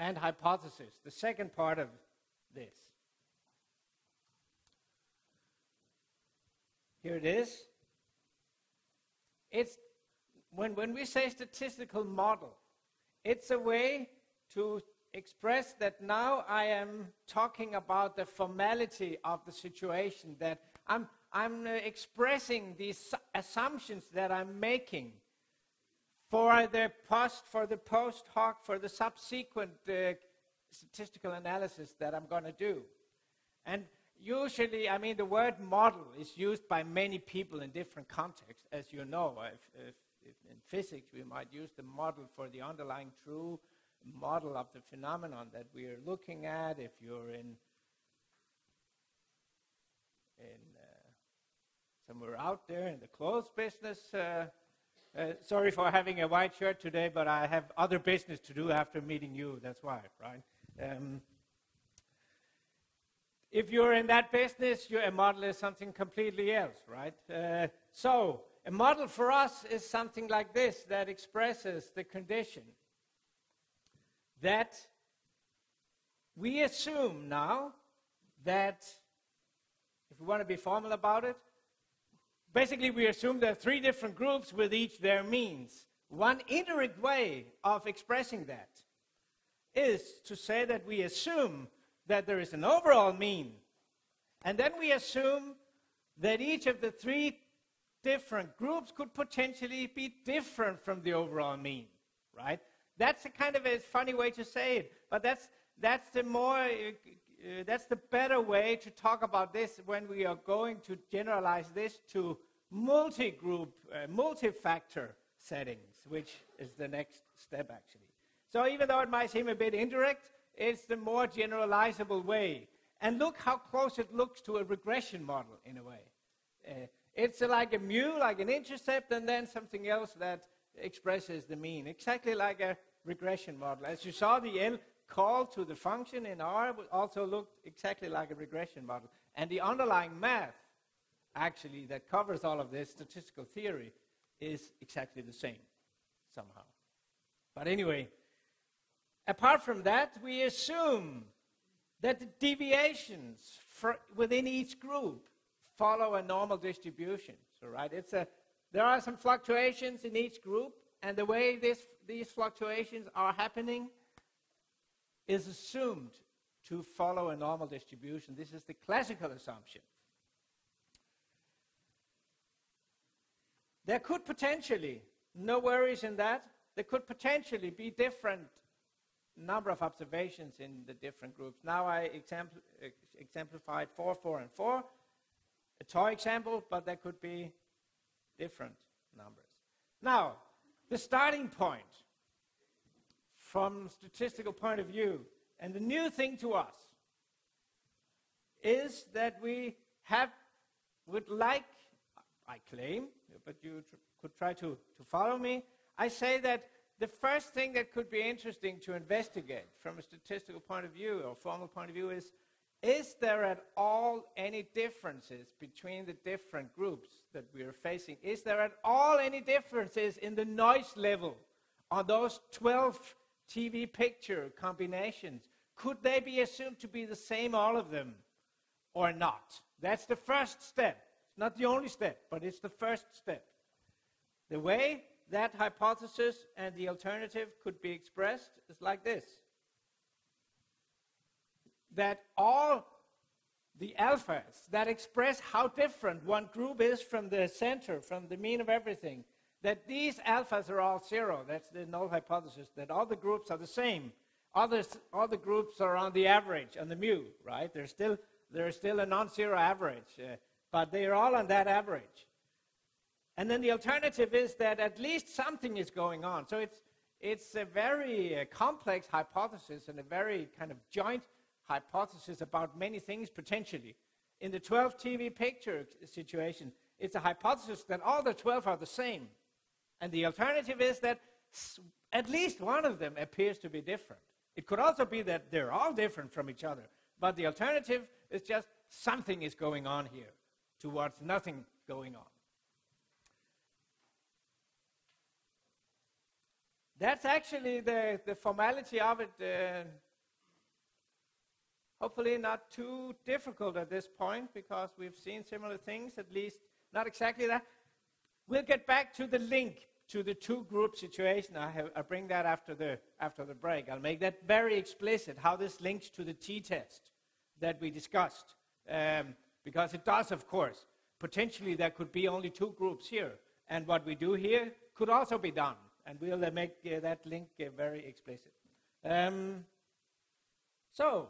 and hypothesis, the second part of this. Here it is. It's when we say statistical model, it's a way to express that now I am talking about the formality of the situation, that I'm expressing these assumptions that I'm making for the post hoc, for the subsequent statistical analysis that I'm going to do. And usually, I mean, the word model is used by many people in different contexts, as you know. If in physics, we might use the model for the underlying true model of the phenomenon that we are looking at. If you're in somewhere out there in the clothes business, sorry for having a white shirt today, but I have other business to do after meeting you. That's why, right? If you're in that business, a model is something completely else, right? So a model for us is something like this that expresses the condition that we assume now that, if we want to be formal about it, basically we assume there are three different groups with each their means. One indirect way of expressing that is to say that we assume that there is an overall mean, and then we assume that each of the three different groups could potentially be different from the overall mean, right? That's a kind of a funny way to say it, but that's the better way to talk about this when we are going to generalize this to multi-group, multi-factor settings, which is the next step actually. So even though it might seem a bit indirect, it's the more generalizable way. And look how close it looks to a regression model in a way. It's like a mu, like an intercept, and then something else that expresses the mean, exactly like a regression model. As you saw, the L call to the function in R also looked exactly like a regression model. And the underlying math, actually, that covers all of this statistical theory is exactly the same, somehow. But anyway, apart from that, we assume that the deviations within each group follow a normal distribution. So, right, there are some fluctuations in each group, and the way these fluctuations are happening is assumed to follow a normal distribution. This is the classical assumption. There could potentially, no worries in that, there could potentially be different number of observations in the different groups. Now I exemplified 4, 4, and 4, a toy example, but there could be different numbers. Now, the starting point from statistical point of view, and the new thing to us, is that we would like, I claim, but you could try to follow me, I say that the first thing that could be interesting to investigate from a statistical point of view or formal point of view is there at all any differences between the different groups that we are facing? Is there at all any differences in the noise level on those 12 TV picture combinations? Could they be assumed to be the same, all of them, or not? That's the first step. It's not the only step, but it's the first step. The way that hypothesis and the alternative could be expressed is like this. That all the alphas that express how different one group is from the center, from the mean of everything, that these alphas are all zero. That's the null hypothesis, that all the groups are the same. All the groups are on the average, on the mu, right? There's still a non-zero average, but they are all on that average. And then the alternative is that at least something is going on. So it's a very complex hypothesis and a very kind of joint hypothesis about many things potentially. In the 12 TV picture situation, it's a hypothesis that all the 12 are the same. And the alternative is that at least one of them appears to be different. It could also be that they're all different from each other. But the alternative is just something is going on here towards nothing going on. That's actually the formality of it. Hopefully not too difficult at this point, because we've seen similar things, at least not exactly that. We'll get back to the link to the two-group situation. I'll bring that after the break. I'll make that very explicit, how this links to the t-test that we discussed. Because it does, of course. Potentially there could be only two groups here, and what we do here could also be done, and we'll make that link very explicit. So,